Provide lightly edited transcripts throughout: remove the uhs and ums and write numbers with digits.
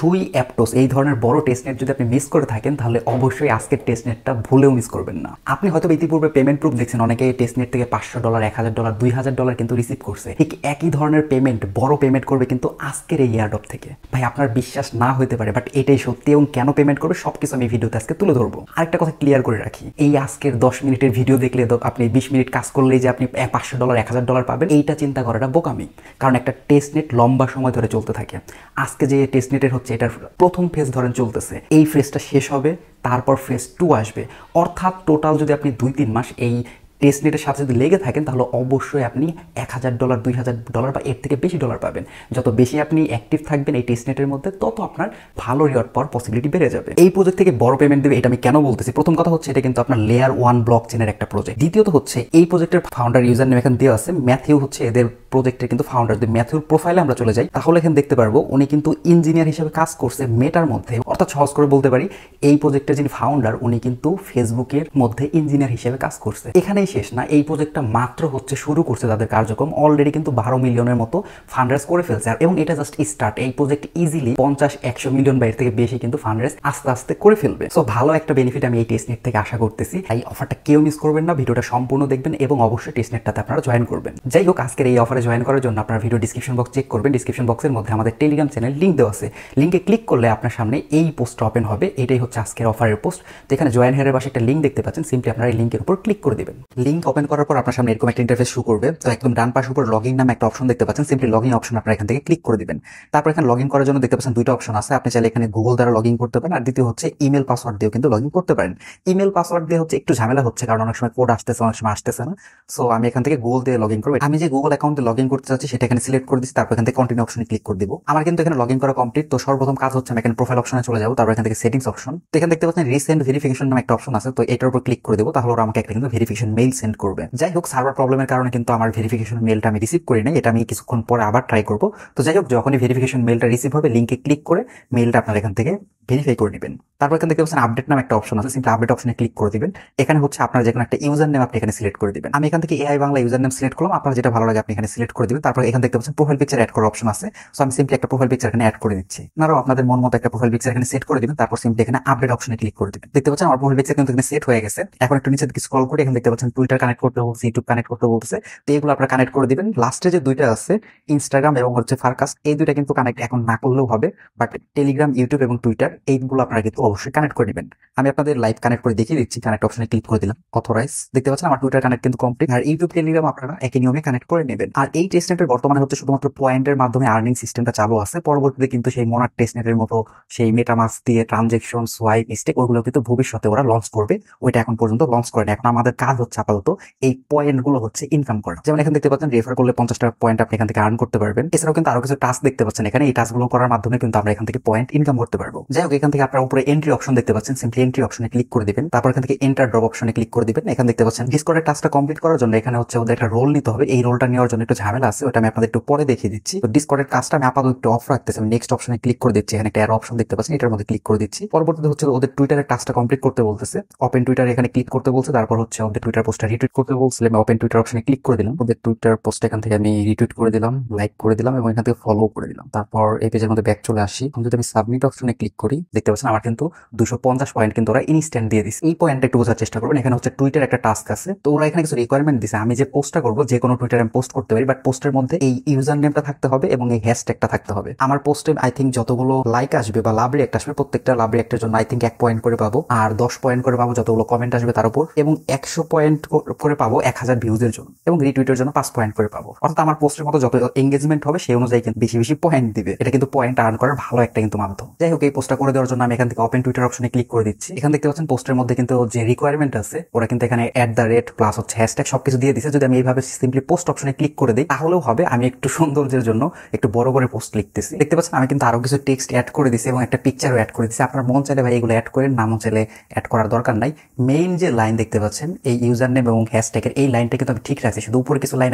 সুই, অ্যাপটোস এই ধরনের বড় টেস্টনেট যদি আপনি মিস করে থাকেন তাহলে অবশ্যই আজকের টেস্টনেটটা ভুলেও মিস করবেন না। আপনি হয়তো ইতিপূর্বে পেমেন্ট প্রুফ দেখছেন, অনেকে টেস্টনেট থেকে $500, $1000, $2000 কিন্তু রিসিভ করছে। ঠিক একই ধরনের পেমেন্ট, বড় পেমেন্ট করবে কিন্তু আজকের এই এয়ারড্রপ থেকে। ভাই আপনার বিশ্বাস না হতে পারে, বাট এটাই সত্যি, এবং কেন পেমেন্ট করবে সবকিছু আমি ভিডিওতে আজকে তুলে ধরবো। আরেকটা কথা ক্লিয়ার করে রাখি, এই আজকের 10 মিনিটের ভিডিও দেখলে তো আপনি 20 মিনিট কাজ করলেই যে আপনি $500, $1000 পাবেন, এইটা চিন্তা করাটা বোকামি। কারণ একটা টেস্টনেট লম্বা সময় ধরে চলতে থাকে। আজকে যে টেস্টনেটের হচ্ছে এটার প্রথম ফেজ ধরেন চলতেছে, এই ফেজটা শেষ হবে, তারপর ফেজ 2 আসবে। অর্থাৎ টোটাল যদি আপনি 2-3 মাস এই টেস্টনেটের সাথে যদি লেগে থাকেন তাহলে অবশ্যই আপনি $1000, $2000 বা এর থেকে বেশি ডলার পাবেন। যত বেশি আপনি অ্যাক্টিভ থাকবেন এই টেস্টনেটের মধ্যে, তত আপনার ভালো রিওয়ার্ড পাওয়ার পসিবিলিটি বেড়ে যাবে। এই প্রজেক্ট থেকে বড় পেমেন্ট দেবে এটা আমি কেন বলতেছি? প্রথম কথা হচ্ছে এটা কিন্তু আপনার লেয়ার 1 ব্লক চেনের একটা প্রজেক্ট। দ্বিতীয়ত হচ্ছে এই প্রজেক্টের ফাউন্ডার ইউজার নেম এখানে দেওয়া আছে, ম্যাথিউ হচ্ছে এদের প্রজেক্টের কিন্তু ফাউন্ডার। যদি ম্যাথিউর প্রোফাইলে আমরা চলে যাই তাহলে এখানে দেখতে পারবো উনি কিন্তু ইঞ্জিনিয়ার হিসেবে কাজ করছে মেটার মধ্যে। অর্থাৎ সহজ করে বলতে পারি, এই প্রজেক্টের যিনি ফাউন্ডার উনি কিন্তু ফেসবুকের মধ্যে ইঞ্জিনিয়ার হিসেবে কাজ করছে। এখানেই শেষ না, এই প্রজেক্টটা মাত্র হচ্ছে শুরু করছে তাদের কার্যক্রম। অলরেডি কিন্তু 12 মিলিয়নের মতো ফান্ডরেজ করে ফেলছে, এবং এটা জাস্ট স্টার্ট। এই প্রজেক্ট ইজিলি 50-100 মিলিয়ন বা এর থেকে বেশি কিন্তু ফান্ডরেজ আস্তে আস্তে করে ফেলবে। সো ভালো একটা বেনিফিট আমি এই টেস্টনেট থেকে আশা করতেছি। এই অফারটা কেউ মিস করবেন না, ভিডিওটা সম্পূর্ণ দেখবেন এবং অবশ্যই টেস্টনেটটাতে আপনারা জয়েন করবেন। যাই হোক, আজকের এই অফারে জয়েন করার জন্য আপনার ভিডিও ডিসক্রিপশন বক্স চেক করবেন। ডিসক্রিপশন বক্সের মধ্যে আমাদের টেলিগ্রাম চ্যানেল লিঙ্ক দেওয়া আছে। লিঙ্কে ক্লিক করলে আপনার সামনে এই পোস্টটা ওপেন হবে। এটাই হচ্ছে আজকের অফারের পোস্ট। তো এখানে জয়েন হেয়ারের পাশে একটা লিঙ্ক দেখতে পাচ্ছেন, সিম্পলি আপনারা এই লিঙ্কের উপর ক্লিক করে দিবেন। লিঙ্ক ওপেন করার পর আপনার সামনে এরকম একটা ইন্টারফেস শুরু করবে। তো একদম ডান পাশের উপর লগইন নামে একটা অপশন দেখতে পাচ্ছেন, সিম্পলি লগইন অপশন আপনারা এখান থেকে ক্লিক করে দিবেন। তারপর এখানে লগইন করার জন্য দেখতে পাচ্ছেন দুইটা অপশন আছে। আপনি চাইলে এখানে গুগল দ্বারা লগইন করতে পারেন, আর দ্বিতীয় হচ্ছে ইমেল পাসওয়ার্ড দিয়েও কিন্তু লগইন করতে পারেন। ইমেল পাসওয়ার্ড দিয়ে হচ্ছে একটু ঝামেলা হচ্ছে, কারণ অনেক সময় কোড আসতেছে, অনেক সময় আসতেছে না। সো আমি এখান থেকে গুগল দিয়ে লগইন করবো। আমি যে গুগল অ্যাকাউন্টে লগইন করতে চাচ্ছি সেটা এখানে সিলেক্ট করে দিচ্ছি। তারপর এখান থেকে কন্টিনিউ অপশনে ক্লিক করে দিব। আমার কিন্তু এখানে লগইন করা কমপ্লিট। তো সর্বপ্রথম কাজ হচ্ছে আমি এখানে প্রোফাইল অপশনে চলে যাবো। তারপর এখান থেকে সেটিংস অপশন, তো এখানে দেখতে পাচ্ছেন রিসেন্ট ভেরিফিকেশন নামে একটা অপশন আছে। তো এটার উপর ক্লিক করে দেবো, তাহলে ওরা আমাকে একটা কিন্তু ভেরিফিকেশন মেইল সেন্ড করবে। যাই হোক, সার্ভার প্রবলেমের কারণে কিন্তু আমার ভেরিফিকেশন মেইলটা আমি রিসিভ করি নাই। এটা আমি কিছুক্ষণ পরে আবার ট্রাই করবো। তো যাই হোক, যখনই ভেরিফিকেশন মেইলটা রিসিভ হবে লিঙ্কে ক্লিক করে মেইলটা আপনার এখান থেকে ভেরিফাই করে নেবেন। তারপর এখান দেখতে পাচ্ছেন আপডেট নামে একটা অপশন আছে, সিম্পলি আপডেট অপশনে ক্লিক করে দিবেন। এখানে হচ্ছে আপনার যে কোনো একটা ইউজার নেম আপনি এখানে সিলেক্ট করে দিবেন। আমি এখান থেকে AI Bangla user name select করলাম। আপনার যেটা ভালো লাগে আপনি এখানে সিলেক্ট করে দিবেন। তারপর এখানে দেখতে পাচ্ছেন প্রোফাইল পিকচার অ্যাড করার অপশন আছে। সো আমি সিম্পলি একটা প্রোফাইল পিকচার এখানে অ্যাড করে দিচ্ছি। আপনারাও আপনাদের মন মতো একটা প্রোফাইল পিকচার এখানে সেট করে দিবেন। তারপর সিম্পলি এখানে আপডেট অপশনে ক্লিক করে দিবেন। দেখতে পাচ্ছেন আমার প্রোফাইল পিকচার কিন্তু এখানে সেট হয়ে গেছে। এখন একটু নিচে দিকে স্ক্রল করে এখানে দেখতে পাচ্ছেন টুইটার কানেক্ট করতে বলছে, ইউটিউব কানেক্ট করতে বলছে। তো এগুলো আপনারা কানেক্ট করে দিবেন। লাস্টে যে দুইটা আছে ইনস্টাগ্রাম এবং হচ্ছে ফারকাস্ট, এই দুইটা কিন্তু কানেক্ট এখন না করলেও হবে, বাট টেলিগ্রাম, ইউটিউব এবং টুইটার এইগুলো আপনারা কিন্তু অবশ্যই কানেক্ট করে দিবেন। আমি আপনাদের লাইভ কানেক্ট করে দেখিয়ে দিচ্ছি। কানেক্ট অপশনে ক্লিক করে দিলাম, অথরাইজ। দেখতে পাচ্ছেন আমার টুইটার কানেক্ট কিন্তু কমপ্লিট। আর ইউটিউব, টেলিগ্রাম আপনারা একই নিয়মে কানেক্ট করে নেবেন। আর এই টেস্টনেটের বর্তমানে হচ্ছে শুধুমাত্র পয়েন্টের মাধ্যমে আর্নিং সিস্টেমটা চালু আছে। পরবর্তীতে কিন্তু সেই মোনাক টেস্টনেটের মতো সেই মেটামাস্ক দিয়ে ট্রানজেকশন, সোয়াইপ, স্টেক ওগুলো কিন্তু ভবিষ্যতে ওরা লঞ্চ করবে। ওইটা এখন পর্যন্ত লঞ্চ করেনি। এখন আমাদের কাজ হচ্ছে আপাতত এই পয়েন্ট গুলো হচ্ছে ইনকাম করা। যেমন এখানে দেখতে পাচ্ছেন রেফার করলে 50টা পয়েন্ট আপনি এখান থেকে আর্ন করতে পারবেন। এছাড়াও কিন্তু আরো কিছু টাস্ক দেখতে পাচ্ছেন এখানে। এই টাস্কগুলো করার মাধ্যমে কিন্তু আমরা এখান থেকে পয়েন্ট ইনকাম করতে পারবো। যাই হোক, এখান থেকে আপনারা উপরে এন্ট্রি অপশন দেখতে পাচ্ছেন, সিম্পলি এন্ট্রি অপশনে ক্লিক করে দিবেন। তারপর এখান থেকে এন্টার ড্রপ অপশনে ক্লিক করে দিবেন। এখানে দেখতে পাচ্ছেন ডিসকর্ডের টাস্কটা কমপ্লিট করার জন্য এখানে হচ্ছে ওদের একটা রোল নিতে হবে। এই রোলটা নেওয়ার জন্য একটু ঝামেলা আছে, ওটা আমি আপনাদের একটু পরে দেখিয়ে দিচ্ছি। তো ডিসকর্ডের কাজটা আমি আপাতত একটু অফ রাখতেছি। আমি নেক্সট অপশনে ক্লিক করে দিচ্ছি। এখানে একটা অ্যারো অপশন দেখতে পাচ্ছেন, এটার মধ্যে ক্লিক করে দিচ্ছি। পরবর্তীতে হচ্ছে ওদের টুইটারের টাস্কটা কমপ্লিট করতে বলতেছে। ওপেন টুইটার এখানে ক্লিক করতে বলছে। তারপর হচ্ছে ওদের টুইটার পোস্টটা রিটুইট করতে বলছে। আমি ওপেন টুইটার অপশনে ক্লিক করে দিলাম। ওদের টুইটার পোস্ট এখান থেকে আমি রিটুইট করে দিলাম, লাইক করে দিলাম এবং এখান থেকে ফলো করে দিলাম। তারপর এই পেজের মধ্যে ব্যাক চলে আসি। যদি আমি সাবমিট অপশনে ক্লিক করি দেখতে পাচ্ছেন আমার কিন্তু 250 পয়েন্ট কিন্তু ওরা ইনস্ট্যান্ট দিয়ে দিচ্ছে। এই পয়েন্টটা একটু বোঝার চেষ্টা করবেন। এখানে হচ্ছে টুইটার একটা টাস্ক আছে। তো ওরা এখানে কিছু রিকোয়ারমেন্ট দিছে। আমি যে পোস্টটা করবো যে কোনো টুইটারে আমি পোস্ট করতে পারি, বাট পোস্টের মধ্যে এই ইউজার নেমটা থাকতে হবে এবং এই হ্যাশট্যাগটা থাকতে হবে। আমার পোস্টে আই থিঙ্ক যতগুলো লাইক আসবে বা লাভ রিঅ্যাক্ট আসবে, প্রত্যেকটা লাভ রিঅ্যাক্টের জন্য আই থিঙ্ক 1 পয়েন্ট করে পাবো, আর 10 পয়েন্ট করে পাবো যতগুলো কমেন্ট আসবে তার উপর, এবং 100 পয়েন্ট করে পাবো 1000 ভিউজের জন্য, এবং রিটুইটের জন্য 5 পয়েন্ট করে পাবো। অর্থাৎ আমার পোস্টের মতো যত এঙ্গেজমেন্ট হবে সেই অনুযায়ী কিন্তু বেশি বেশি পয়েন্ট দিবে। এটা কিন্তু পয়েন্ট আর্ন করার ভালো একটা কিন্তু মাধ্যম। যাই হোক, এই পোস্টটা করে দেওয়ার জন্য আমি এখান থেকে ওপেন টুইটার অপশনে ক্লিক করে দিচ্ছি। এখানে দেখতে পাচ্ছেন পোস্টের মধ্যে কিন্তু যে রিকোয়ারমেন্ট আছে ওরা কিন্তু এখানে @@ প্লাস হচ্ছে হ্যাশট্যাগ সবকিছু দিয়ে দিচ্ছে। যদি আমি এইভাবে সিম্পলি পোস্ট অপশনে ক্লিক করে দিই তাহলেও হবে। আমি একটু সৌন্দর্যের জন্য একটু বড় করে পোস্ট লিখতেছি। দেখতে পাচ্ছেন আমি কিন্তু আরো কিছু টেক্সট অ্যাড করে দিচ্ছি এবং একটা পিকচারও অ্যাড করে দিচ্ছি। আপনার মন চাইলে ভাই এগুলো অ্যাড করেন, না মন চাইলে অ্যাড করার দরকার নাই। মেইন যে লাইন দেখতে পাচ্ছেন এই ইউজার নেম এবং হ্যাশট্যাগের এই লাইনটা কিন্তু আমি ঠিক রাখছি। শুধু উপরে কিছু লাইন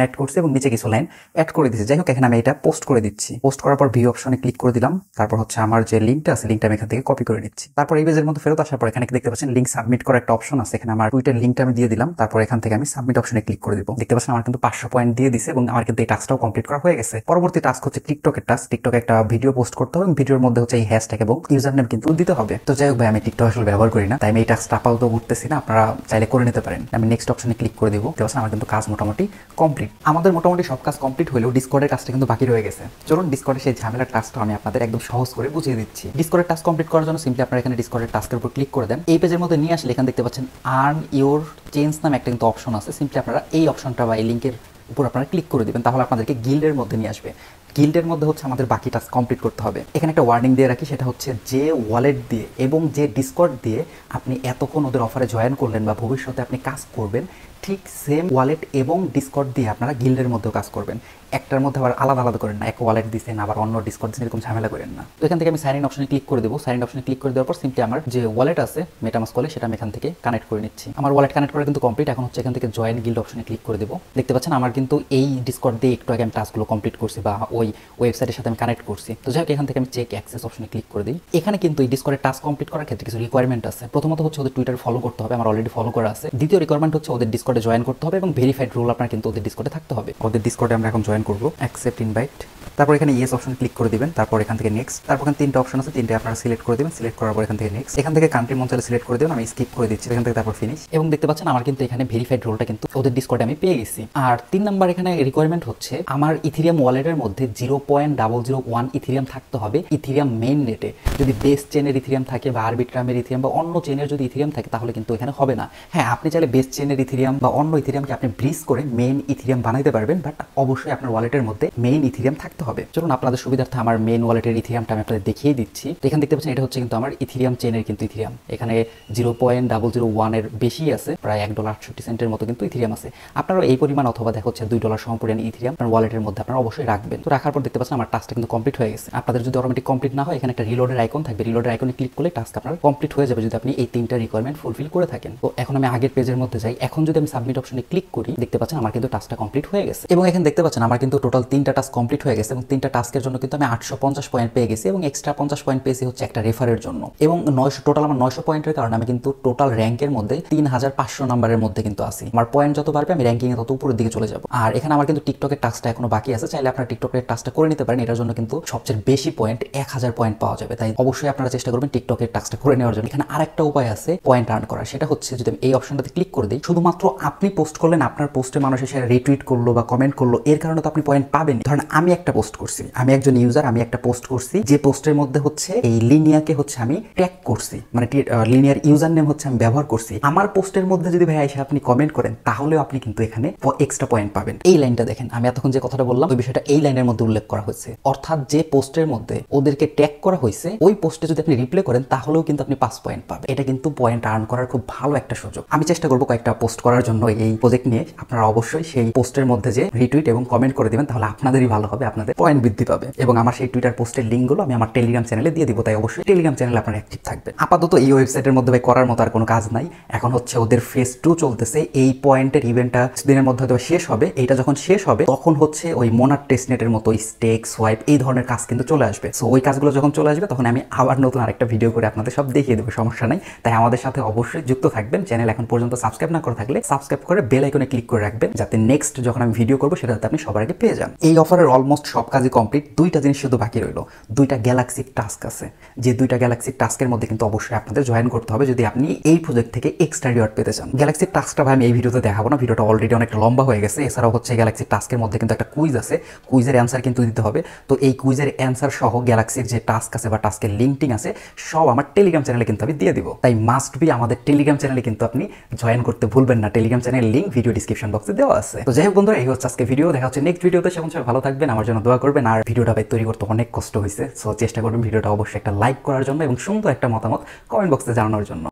অ্যাড করছি এবং নিচে কিছু লাইন অ্যাড করে দিচ্ছি। যাই হোক, এখানে আমি এটা পোস্ট করে দিচ্ছি। পোস্ট করার পর ভিউ অপশনে ক্লিক করে দিলাম। তারপর হচ্ছে আমার যে লিঙ্কটা আছে লিঙ্কটা আমি এখান থেকে কপি করে নিচ্ছি। তারপর এই পেজের মধ্যে ফেরত আসার পর এখানে দেখতে পাচ্ছেন লিঙ্ক সাবমিট করার একটা অপশন আছে। এখানে আমার টুইটার লিঙ্কটা আমি দিয়ে দিলাম। তারপর এখান থেকে আমি সাবমিট অপশনে ক্লিক করে দিব। দেখতে পাচ্ছেন আমার কিন্তু 500 পয়েন্ট দিয়ে দিছে এবং আমার কিন্তু এই টাস্কটাও কমপ্লিট করা হয়ে গেছে। পরবর্তী টাস্ক হচ্ছে টিকটকের টাস্ক। টিকটকে একটা ভিডিও পোস্ট করতে হবে এবং ভিডিওর মধ্যে হচ্ছে এই হ্যাশট্যাগ এবং ইউজার নেম কিন্তু দিতে হবে। তো যাই হোক ভাই, আমি টিকটক আসলে ব্যবহার করি না, তাই আমি এই টাস্কটা আপাতত করতেছি না, আপনারা চাইলে করে নিতে পারেন। আমি নেক্সট অপশনে ক্লিক করে দিব। দেখতে পাচ্ছেন আমার কিন্তু কাজ মোটামুটি কমপ্লিট। আমাদের মোটামুটি সব কাজ কমপ্লিট হলেও ডিসকর্ডের কাজটা কিন্তু বাকি রয়ে গেছে। চলুন ডিসকর্ডের সেই ঝামেলার টাস্কটা আমি আপনাদের একদম সহজ করে বুঝিয়ে দিচ্ছি। ডিসকর্ডের টাস্ক কমপ্লিট করার জন্য সিম্পলি আপনারা এখানে ডিসকর্ডের টাস্কের উপর ক্লিক করে দেন। এই পেজের মধ্যে নিয়ে আসলে এখানে দেখতে পাচ্ছেন আর্ন ইউর চেঞ্জ নামে একটা কিন্তু অপশন আছে। সিম্পলি আপনারা এই অপশনটা বা এই লিঙ্কের উপর আপনারা ক্লিক করে দিবেন, তাহলে আপনাদেরকে গিল্ডের মধ্যে নিয়ে আসবে। গিল্ডের মধ্যে হচ্ছে আমাদের বাকি টাস্ক কমপ্লিট করতে হবে। এখানে একটা ওয়ার্নিং দিয়ে রাখি, সেটা হচ্ছে যে ওয়ালেট দিয়ে এবং যে ডিসকর্ড দিয়ে আপনি এতক্ষণ ওদের অফারে জয়েন করলেন বা ভবিষ্যতে আপনি কাজ করবেন, ঠিক সেম ওয়ালেট এবং ডিসকর্ড দিয়ে আপনারা গিল্ডের মধ্যেও কাজ করবেন। একটার মধ্যে আবার আলাদা আলাদা করেন না, এক ওয়ালেট দিচ্ছেন আবার অন্য ডিসকর্ড দিচ্ছেন, এরকম ঝামেলা করেন না। তো এখান থেকে আমি সাইন ইন অপশনে ক্লিক করে দেবো। সাইন ইন অপশনে ক্লিক করে দেওয়ার পর সিম্পলি আমার যে ওয়ালেট আছে মেটামাস্ক ওয়ালেট, সেটা আমি এখান থেকে কানেক্ট করে নিচ্ছি। আমার ওয়ালেট কানেক্ট করা কিন্তু কমপ্লিট। এখন হচ্ছে এখান থেকে জয়েন গিল্ড অপশনে ক্লিক করে দেবো। দেখতে পাচ্ছেন আমার কিন্তু এই ডিসকর্ড দিয়ে একটু আগে আমি টাস্কগুলো কমপ্লিট করছি বা ওই ওয়েবসাইটের সাথে আমি কানেক্ট করছি। তো যাই হোক, এখান থেকে আমি চেক অ্যাক্সেস অপশনে ক্লিক করে দিই। এখানে কিন্তু এই ডিসকর্ডের টাস্ক কমপ্লিট করার ক্ষেত্রে কিছু রিকোয়ারমেন্ট আছে। প্রথমত হচ্ছে ওদের টুইটার ফলো করতে হবে, আমার অলরেডি ফলো করা আছে। দ্বিতীয় রিকোয়ারমেন্ট হচ্ছে ওদের ডিসকর্ডে জয়েন করতে হবে এবং ভেরিফাইড রোল আপনার কিন্তু ওদের ডিসকর্ডে থাকতে হবে। ওদের ডিসকর্ডে আমরা এখন জয়েন করবো। অ্যাকসেপ্ট ইনভাইট, তারপর এখানে ইয়েস অপশন ক্লিক করে দিবেন। তারপর এখান থেকে নেক্সট, তারপর এখানে তিনটা অপশন আছে, তিনটে আপনারা সিলেক্ট করে দিবেন। সিলেক্ট করার পর এখান থেকে নেক্সট, এখান থেকে কান্ট্রি মঞ্চালে সিলেক্ট করে দেবেন। আমি স্কিপ করে দিচ্ছি এখান থেকে, তারপর ফিনিশ। এবং দেখতে পাচ্ছেন আমার কিন্তু এখানে ভেরিফাইড রোলটা কিন্তু ওদের ডিসকর্ডে আমি পেয়ে গেছি। আর 3 নাম্বার এখানে রিকোয়ারমেন্ট হচ্ছে আমার ইথিরিয়াম ওয়ালেটের মধ্যে 0.001 ইথিরিয়াম থাকতে হবে ইথিরিয়াম মেইন নেটে। যদি বেস চেনের ইথিরিয়াম থাকে বা আরবিট্রামের ইথিরিয়াম বা অন্য চেনের যদি ইথিরিয়াম থাকে তাহলে কিন্তু এখানে হবে না। হ্যাঁ, আপনি চাইলে বেস চেনের ইথিরিয়াম বা অন্য ইথিরিয়ামকে আপনি ব্রিজ করে মেইন ইথিরিয়াম বানাইতে পারবেন, বাট অবশ্যই আপনার ওয়ালেটের মধ্যে মেইন ইথিরিয়াম থাকতে হবে। চলুন আপনাদের সুবিধার্থে আমার মেইন ওয়ালেটের ইথিরিয়ামটা আমি আপনাদের দেখিয়ে দিচ্ছি। এখানে দেখতে পাচ্ছেন এটা হচ্ছে কিন্তু আমার ইথিরিয়াম চেনের কিন্তু ইথিরিয়াম। এখানে 0.001 এর বেশি আছে, প্রায় $1.68 মতো কিন্তু ইথিরিয়াম আছে। আপনারা এই পরিমাণ অথবা দেখা হচ্ছে $2 সমপরিমাণ ইথিরিয়াম আপনার ওয়ালেটের মধ্যে আপনারা অবশ্যই রাখবেন। তো রাখার পর দেখতে পাচ্ছেন আমার টাস্কটা কিন্তু কমপ্লিট হয়ে গেছে। আপনাদের যদি অটোমেটিক কমপ্লিট না হয়, এখানে একটা রিলোডের আইকন থাকবে, রিলোডের আইকনে ক্লিক করলে টাস্ক আপনার কমপ্লিট হয়ে যাবে যদি আপনি এই 3টা রিকোয়ারমেন্ট ফুলফিল করে থাকেন। তো এখন আমি আগের পেজের মধ্যে যাই। এখন যদি আমি সাবমিট অপশনে ক্লিক করি, দেখতে পাচ্ছেন আমার কিন্তু টাস্কটা কমপ্লিট হয়ে গেছে। এবং এখানে দেখতে পাচ্ছেন আমার কিন্তু টোটাল 3টা টাস্ক কমপ্লিট হয়ে গেছে এবং 3টা টাস্কের জন্য কিন্তু আমি 850 পয়েন্ট পেয়ে গেছি এবং এক্সট্রা 50 পয়েন্ট পেয়েছি হচ্ছে একটা রেফারের জন্য। এবং 900 টোটাল আমার 900 পয়েন্টের কারণে আমি কিন্তু টোটাল র্যাঙ্কের মধ্যে 3500 নাম্বারের মধ্যে কিন্তু আসি। আমার পয়েন্ট যত বাড়বে আমি র্যাঙ্কিং এ তত উপরের দিকে চলে যাব। আর এখানে আমার কিন্তু টিকটকের টাস্কটা এখনো বাকি আছে, চাইলে আপনারা টিকটকের টাস্কটা করে নিতে পারেন। এটার জন্য কিন্তু সবচেয়ে বেশি পয়েন্ট 1000 পয়েন্ট পাওয়া যাবে, তাই অবশ্যই আপনারা চেষ্টা করবেন টিকটকের টাস্কটা করে নেওয়ার জন্য। এখানে আরেকটা উপায় আছে পয়েন্ট আর্ন করার, সেটা হচ্ছে যদি আমি এই অপশনটাতে ক্লিক করে দিই, শুধুমাত্র আপনি পোস্ট করলেন, আপনার পোস্টে মানুষ এসে রিটুইট করলো বা কমেন্ট করলো, এর কারণে তো আপনি পয়েন্ট পাবেন। ধরেন আমি একটা পোস্ট করছি, আমি একজন ইউজার, আমি একটা পোস্ট করছি, যে পোস্টের মধ্যে হচ্ছে এই লিনিয়াকে হচ্ছে আমি ট্যাগ করছি, মানে লিনিয়ার ইউজার নেম হচ্ছে আমি ব্যবহার করছি। আমার পোস্টের মধ্যে যদি ভাই এসে আপনি কমেন্ট করেন, তাহলেও আপনি কিন্তু এখানে এক্সট্রা পয়েন্ট পাবেন। এই লাইনটা দেখেন, আমি এতক্ষণ যে কথাটা বললাম ওই বিষয়টা এই লাইনের মধ্যে উল্লেখ করা হয়েছে। অর্থাৎ যে পোস্টের মধ্যে ওদেরকে ট্যাগ করা হয়েছে ওই পোস্টে যদি আপনি রিপ্লাই করেন, তাহলেও কিন্তু আপনি 5 পয়েন্ট পাবেন। এটা কিন্তু পয়েন্ট আর্ন করার খুব ভালো একটা সুযোগ। আমি চেষ্টা করবো কয়েকটা পোস্ট করার জন্য এই প্রজেক্ট নিয়ে। আপনারা অবশ্যই সেই পোস্টের মধ্যে যে রিটুইট এবং কমেন্ট করে দিবেন, তাহলে আপনাদেরই ভালো হবে, আপনাদের পয়েন্ট বৃদ্ধি পাবে। এবং আমার সেই টুইটার পোস্টের লিঙ্কগুলো আমি আমার টেলিগ্রাম চ্যানেলে দিয়ে দিব, তাই অবশ্যই টেলিগ্রাম চ্যানেলে আপনারা অ্যাক্টিভ থাকবেন। আপাতত এই ওয়েবসাইটের মধ্যে ভাই করার মতো আর কোনো কাজ নাই। এখন হচ্ছে ওদের ফেজ 2 চলতেছে। এই পয়েন্টের ইভেন্টটা দিনের মধ্যে হয়তো শেষ হবে। এইটা যখন শেষ হবে তখন হচ্ছে ওই মোনার টেস্টনেটের মতো স্টেক সোয়াইপ এই ধরনের কাজ কিন্তু চলে আসবে। সো ওই কাজগুলো যখন চলে আসবে তখন আমি আবার নতুন আরেকটা ভিডিও করে আপনাদের সব দেখিয়ে দেবো, সমস্যা নাই। তাই আমাদের সাথে অবশ্যই যুক্ত থাকবেন। চ্যানেল এখন পর্যন্ত সাবস্ক্রাইব না করে থাকলে সাবস্ক্রাইব করে বেল আইকনে ক্লিক করে রাখবেন, যাতে নেক্সট যখন আমি ভিডিও করবো সেটা যাতে আপনি সবার আগে পেয়ে যান। এই অফারের অলমোস্ট সব কাজই কমপ্লিট। 2টা জিনিস শুধু বাকি রইলো। 2টা গ্যালাক্সি টাস্ক আছে, যে 2টা গ্যালাক্সি টাস্কের মধ্যে কিন্তু অবশ্যই আপনাদের জয়েন করতে হবে যদি আপনি এই প্রজেক্ট থেকে এক্সট্রা রিওয়ার্ড পেতে চান। গ্যালাক্সি টাস্কটা ভাই আমি এই ভিডিওতে দেখাবো না, ভিডিওটা অলরেডি অনেক লম্বা হয়ে গেছে। এছাড়াও হচ্ছে গ্যালাক্সি টাস্কের মধ্যে কিন্তু একটা কুইজ আছে, কুইজের অ্যান্সার কিন্তু দিতে হবে। তো এই কুইজের অ্যান্সার সহ গ্যালাক্সির যে টাস্ক আছে বা টাস্কের লিঙ্কিং আছে সব আমার টেলিগ্রাম চ্যানেলে কিন্তু আমি দিয়ে দিব। তাই মাস্ট বি আমাদের টেলিগ্রাম চ্যানেলে কিন্তু আপনি জয়েন করতে ভুলবেন না। টেলিগ্রাম চ্যানেলের লিঙ্ক ভিডিও ডিসক্রিপশন বক্সে দেওয়া আছে। তো যাই হোক বন্ধুরা, এই হচ্ছে আজকে ভিডিও। দেখা হচ্ছে নেক্সট ভিডিওতে। সেমন সবাই ভালো থাকবেন, আমার জন্য দোয়া করবেন। আর ভিডিওটা ভাই তৈরি করতে অনেক কষ্ট হয়েছে, সো চেষ্টা করবেন ভিডিওটা অবশ্যই একটা লাইক করার জন্য এবং সুন্দর একটা মতামত কমেন্ট বক্সে জানানোর জন্য।